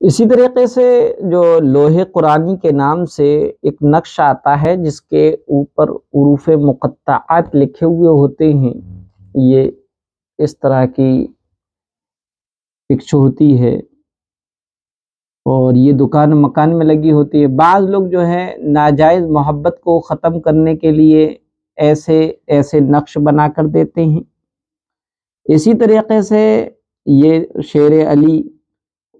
اسی طریقے سے جو لوح قرآنی کے نام سے ایک نقش آتا ہے جس کے اوپر حروف مقطعات لکھے ہوئے ہوتے ہیں، یہ اس طرح کی پکچر ہوتی ہے اور یہ دکان مکان میں لگی ہوتی ہے۔ بعض لوگ جو ہے ناجائز محبت کو ختم کرنے کے لیے ایسے نقش بنا کر دیتے ہیں۔ اسی طریقے سے یہ شعر علی،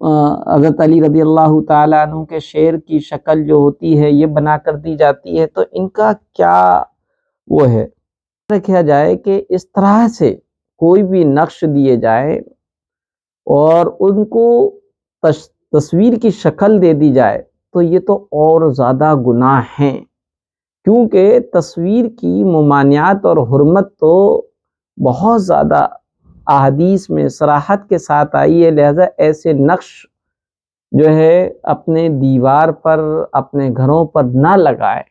حضرت علی رضی اللہ تعالیٰ عنہ کے شعر کی شکل جو ہوتی ہے یہ بنا کر دی جاتی ہے، تو ان کا کیا وہ ہے رکھا جائے کہ اس طرح سے کوئی بھی نقش دیے جائے اور ان کو تصویر کی شکل دے دی جائے تو یہ تو اور زیادہ گناہ ہیں، کیونکہ تصویر کی ممانعت اور حرمت تو بہت زیادہ احادیث میں صراحت کے ساتھ آئی ہے۔ لہذا ایسے نقش جو ہے اپنے دیوار پر، اپنے گھروں پر نہ لگائے،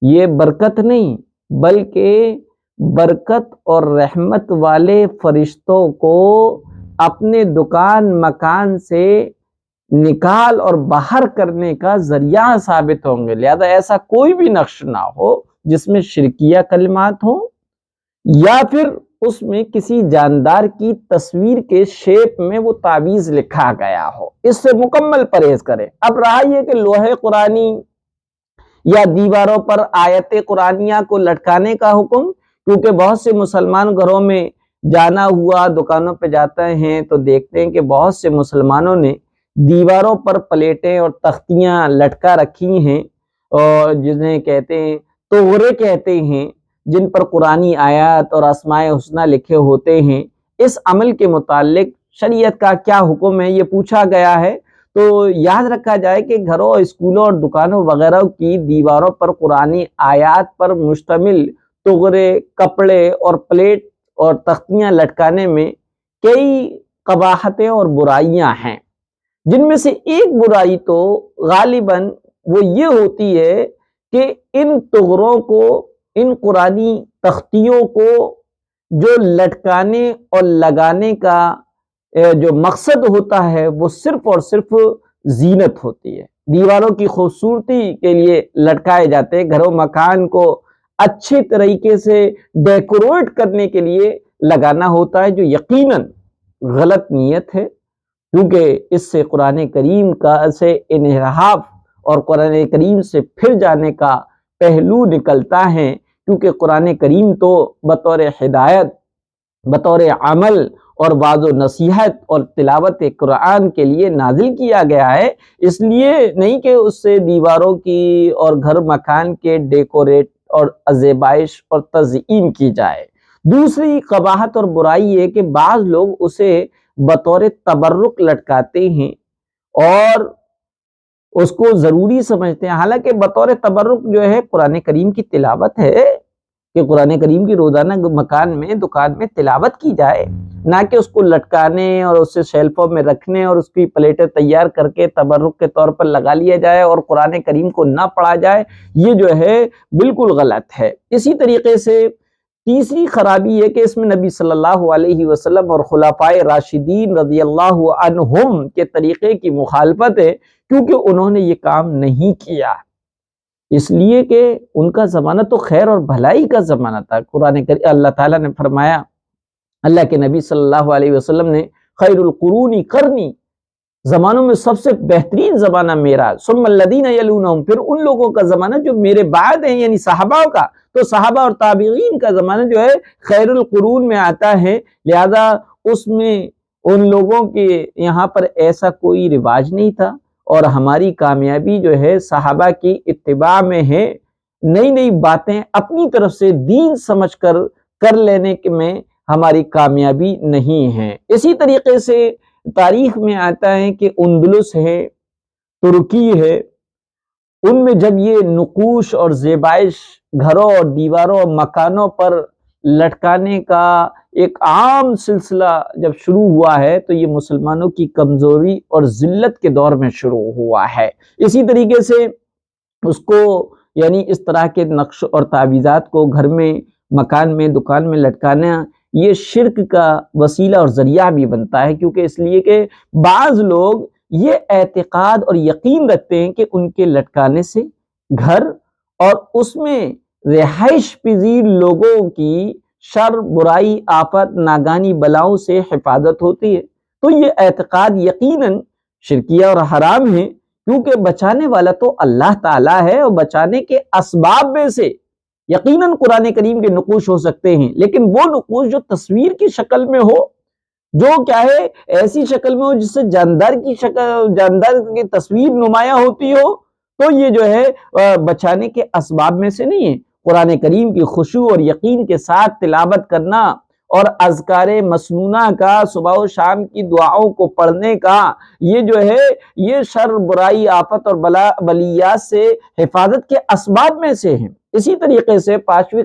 یہ برکت نہیں بلکہ برکت اور رحمت والے فرشتوں کو اپنے دکان مکان سے نکال اور باہر کرنے کا ذریعہ ثابت ہوں گے۔ لہذا ایسا کوئی بھی نقش نہ ہو جس میں شرکیہ کلمات ہوں یا پھر اس میں کسی جاندار کی تصویر کے شیپ میں وہ تعویذ لکھا گیا ہو، اس سے مکمل پرہیز کرے۔ اب رہا یہ کہ لوح قرآنی یا دیواروں پر آیت قرآنیہ کو لٹکانے کا حکم، کیونکہ بہت سے مسلمان گھروں میں جانا ہوا، دکانوں پہ جاتے ہیں تو دیکھتے ہیں کہ بہت سے مسلمانوں نے دیواروں پر پلیٹیں اور تختیاں لٹکا رکھی ہیں، اور جنہیں کہتے ہیں طغرے کہتے ہیں، جن پر قرآنی آیات اور اسماء حسنہ لکھے ہوتے ہیں۔ اس عمل کے متعلق شریعت کا کیا حکم ہے یہ پوچھا گیا ہے، تو یاد رکھا جائے کہ گھروں، اسکولوں اور دکانوں وغیرہ کی دیواروں پر قرآنی آیات پر مشتمل طغرے، کپڑے اور پلیٹ اور تختیاں لٹکانے میں کئی قباحتیں اور برائیاں ہیں، جن میں سے ایک برائی تو غالباً وہ یہ ہوتی ہے کہ ان طغروں کو، ان قرآنی تختیوں کو جو لٹکانے اور لگانے کا جو مقصد ہوتا ہے وہ صرف اور صرف زینت ہوتی ہے، دیواروں کی خوبصورتی کے لیے لٹکائے جاتے ہیں، گھروں مکان کو اچھے طریقے سے ڈیکوریٹ کرنے کے لیے لگانا ہوتا ہے، جو یقیناً غلط نیت ہے، کیونکہ اس سے قرآن کریم کا سے انحراف اور قرآن کریم سے پھر جانے کا پہلو نکلتا ہے، کیونکہ قرآن کریم تو بطور ہدایت، بطور عمل اور وعظ و نصیحت اور تلاوت قرآن کے لیے نازل کیا گیا ہے، اس لیے نہیں کہ اس سے دیواروں کی اور گھر مکان کے ڈیکوریٹ اور زیبائش اور تزئین کی جائے۔ دوسری قباحت اور برائی یہ کہ بعض لوگ اسے بطور تبرک لٹکاتے ہیں اور اس کو ضروری سمجھتے ہیں، حالانکہ بطور تبرک جو ہے قرآن کریم کی تلاوت ہے کہ قرآن کریم کی روزانہ مکان میں، دکان میں تلاوت کی جائے، نہ کہ اس کو لٹکانے اور اسے شیلفوں میں رکھنے اور اس کی پلیٹیں تیار کر کے تبرک کے طور پر لگا لیا جائے اور قرآن کریم کو نہ پڑھا جائے، یہ جو ہے بالکل غلط ہے۔ اسی طریقے سے تیسری خرابی یہ کہ اس میں نبی صلی اللہ علیہ وسلم اور خلفائے راشدین رضی اللہ عنہم کے طریقے کی مخالفت ہے، کیونکہ انہوں نے یہ کام نہیں کیا، اس لیے کہ ان کا زمانہ تو خیر اور بھلائی کا زمانہ تھا۔ قرآن کریم اللہ تعالیٰ نے فرمایا، اللہ کے نبی صلی اللہ علیہ وسلم نے خیر القرون قرنی، زمانوں میں سب سے بہترین زمانہ میرا، ثم الذین یلونہم، پھر ان لوگوں کا زمانہ جو میرے بعد ہیں، یعنی صحابہ کا، تو صحابہ اور تابعین کا زمانہ جو ہے خیر القرون میں آتا ہے، لہذا اس میں ان لوگوں کے یہاں پر ایسا کوئی رواج نہیں تھا، اور ہماری کامیابی جو ہے صحابہ کی اتباع میں ہے، نئی نئی باتیں اپنی طرف سے دین سمجھ کر لینے میں ہماری کامیابی نہیں ہے۔ اسی طریقے سے تاریخ میں آتا ہے کہ اندلس ہے، ترکی ہے، ان میں جب یہ نقوش اور زیبائش گھروں اور دیواروں اور مکانوں پر لٹکانے کا ایک عام سلسلہ جب شروع ہوا ہے تو یہ مسلمانوں کی کمزوری اور ذلت کے دور میں شروع ہوا ہے۔ اسی طریقے سے اس کو، یعنی اس طرح کے نقش اور تعویذات کو گھر میں، مکان میں، دکان میں لٹکانا، یہ شرک کا وسیلہ اور ذریعہ بھی بنتا ہے، کیونکہ اس لیے کہ بعض لوگ یہ اعتقاد اور یقین رکھتے ہیں کہ ان کے لٹکانے سے گھر اور اس میں رہائش پذیر لوگوں کی شر، برائی، آفت، ناگانی بلاؤں سے حفاظت ہوتی ہے۔ تو یہ اعتقاد یقیناً شرکیہ اور حرام ہے، کیونکہ بچانے والا تو اللہ تعالیٰ ہے، اور بچانے کے اسباب میں سے یقیناً قرآن کریم کے نقوش ہو سکتے ہیں، لیکن وہ نقوش جو تصویر کی شکل میں ہو، جو کیا ہے ایسی شکل میں ہو جس سے جاندار کی تصویر نمایاں ہوتی ہو، تو یہ جو ہے بچانے کے اسباب میں سے نہیں ہے۔ قرآن کریم کی خشوع اور یقین کے ساتھ تلاوت کرنا اور اذکار مسنونہ کا، صبح و شام کی دعاؤں کو پڑھنے کا، یہ جو ہے یہ شر، برائی، آفت اور بلیات سے حفاظت کے اسباب میں سے ہیں۔ اسی طریقے سے پانچویں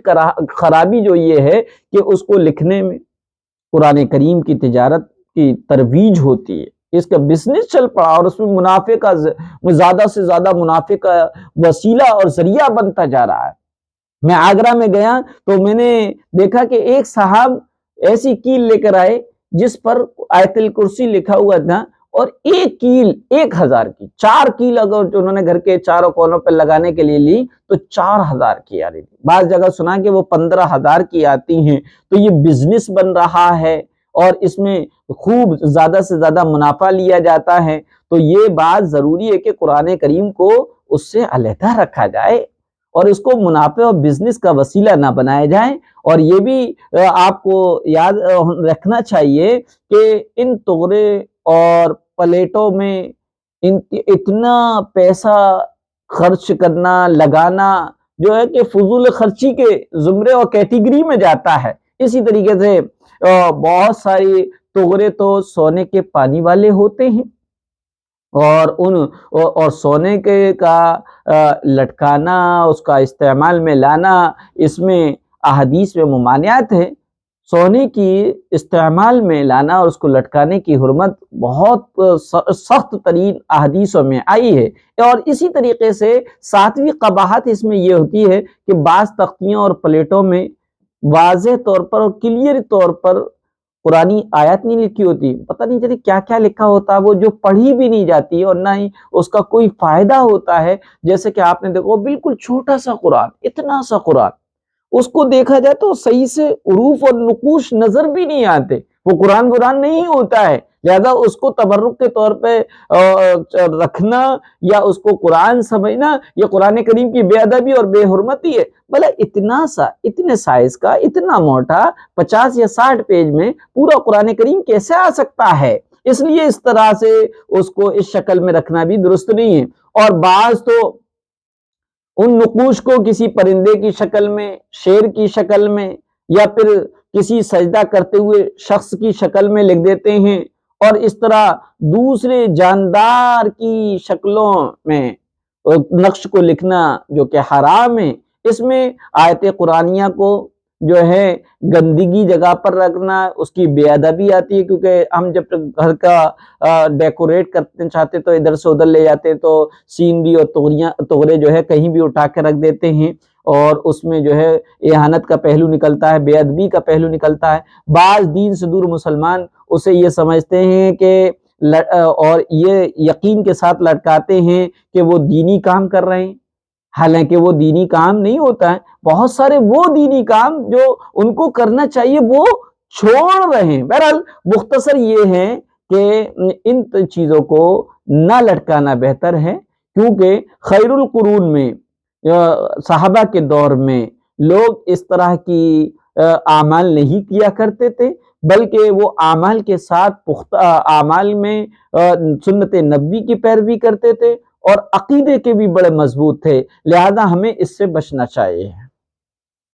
خرابی جو یہ ہے کہ اس کو لکھنے میں قرآن کریم کی تجارت کی ترویج ہوتی ہے، اس کا بزنس چل پڑا اور اس میں منافع کا زیادہ سے زیادہ منافع کا وسیلہ اور ذریعہ بنتا جا رہا ہے۔ میں آگرہ میں گیا تو میں نے دیکھا کہ ایک صاحب ایسی کیل لے کر آئے جس پر آیت الکرسی لکھا ہوا تھا، اور ایک کیل 1000 کی، 4 کیل اگر انہوں نے گھر کے چاروں کونوں پہ لگانے کے لیے لی تو 4000 کی آ رہی تھی۔ بعض جگہ سنا کہ وہ 15000 کی آتی ہیں۔ تو یہ بزنس بن رہا ہے اور اس میں خوب زیادہ سے زیادہ منافع لیا جاتا ہے۔ تو یہ بات ضروری ہے کہ قرآن کریم کو اس سے علیحدہ رکھا جائے اور اس کو منافع اور بزنس کا وسیلہ نہ بنایا جائے۔ اور یہ بھی آپ کو یاد رکھنا چاہیے کہ ان تغرے اور پلیٹوں میں اتنا پیسہ خرچ کرنا، لگانا جو ہے کہ فضول خرچی کے زمرے اور کیٹیگری میں جاتا ہے۔ اسی طریقے سے بہت ساری تغرے تو سونے کے پانی والے ہوتے ہیں، اور سونے کے کا لٹکانا، اس کا استعمال میں لانا، اس میں احادیث میں ممانعت ہے۔ سونے کی استعمال میں لانا اور اس کو لٹکانے کی حرمت بہت سخت ترین احادیثوں میں آئی ہے۔ اور اسی طریقے سے 7ویں قباحت اس میں یہ ہوتی ہے کہ بعض تختیوں اور پلیٹوں میں واضح طور پر اور کلیئر طور پر قرآنی آیات نہیں لکھی ہوتی، پتہ نہیں چلی کیا کیا لکھا ہوتا ہے، وہ جو پڑھی بھی نہیں جاتی اور نہ ہی اس کا کوئی فائدہ ہوتا ہے۔ جیسے کہ آپ نے دیکھو بالکل چھوٹا سا قرآن، اتنا سا قرآن، اس کو دیکھا جائے تو صحیح سے حروف اور نقوش نظر بھی نہیں آتے، وہ قرآن نہیں ہوتا ہے۔ لہذا اس کو تبرک کے طور پہ رکھنا یا اس کو قرآن سمجھنا یہ قرآن کریم کی بے ادبی اور بے حرمتی ہے۔ بھلا اتنے سائز کا، اتنا موٹا 50 یا 60 پیج میں پورا قرآن کریم کیسے آ سکتا ہے؟ اس لیے اس طرح سے اس کو اس شکل میں رکھنا بھی درست نہیں ہے۔ اور بعض تو ان نقوش کو کسی پرندے کی شکل میں، شیر کی شکل میں، یا پھر کسی سجدہ کرتے ہوئے شخص کی شکل میں لکھ دیتے ہیں، اور اس طرح دوسرے جاندار کی شکلوں میں نقش کو لکھنا جو کہ حرام ہے۔ اس میں آیت قرآنیہ کو جو ہے گندگی جگہ پر رکھنا، اس کی بے ادبی آتی ہے، کیونکہ ہم جب گھر کا ڈیکوریٹ کرتے چاہتے تو ادھر سے ادھر لے جاتے تو سینری اور تغرے جو ہے کہیں بھی اٹھا کے رکھ دیتے ہیں، اور اس میں جو ہے اہانت کا پہلو نکلتا ہے، بے ادبی کا پہلو نکلتا ہے۔ بعض دین سے دور مسلمان اسے یہ سمجھتے ہیں کہ اور یہ یقین کے ساتھ لٹکاتے ہیں کہ وہ دینی کام کر رہے ہیں، حالانکہ وہ دینی کام نہیں ہوتا ہے۔ بہت سارے وہ دینی کام جو ان کو کرنا چاہیے وہ چھوڑ رہے ہیں۔ بہرحال مختصر یہ ہے کہ ان چیزوں کو نہ لٹکانا بہتر ہے، کیونکہ خیر القرون میں، صحابہ کے دور میں لوگ اس طرح کی اعمال نہیں کیا کرتے تھے، بلکہ وہ اعمال کے ساتھ پختہ اعمال میں سنت نبوی کی پیروی کرتے تھے اور عقیدے کے بھی بڑے مضبوط تھے، لہذا ہمیں اس سے بچنا چاہیے۔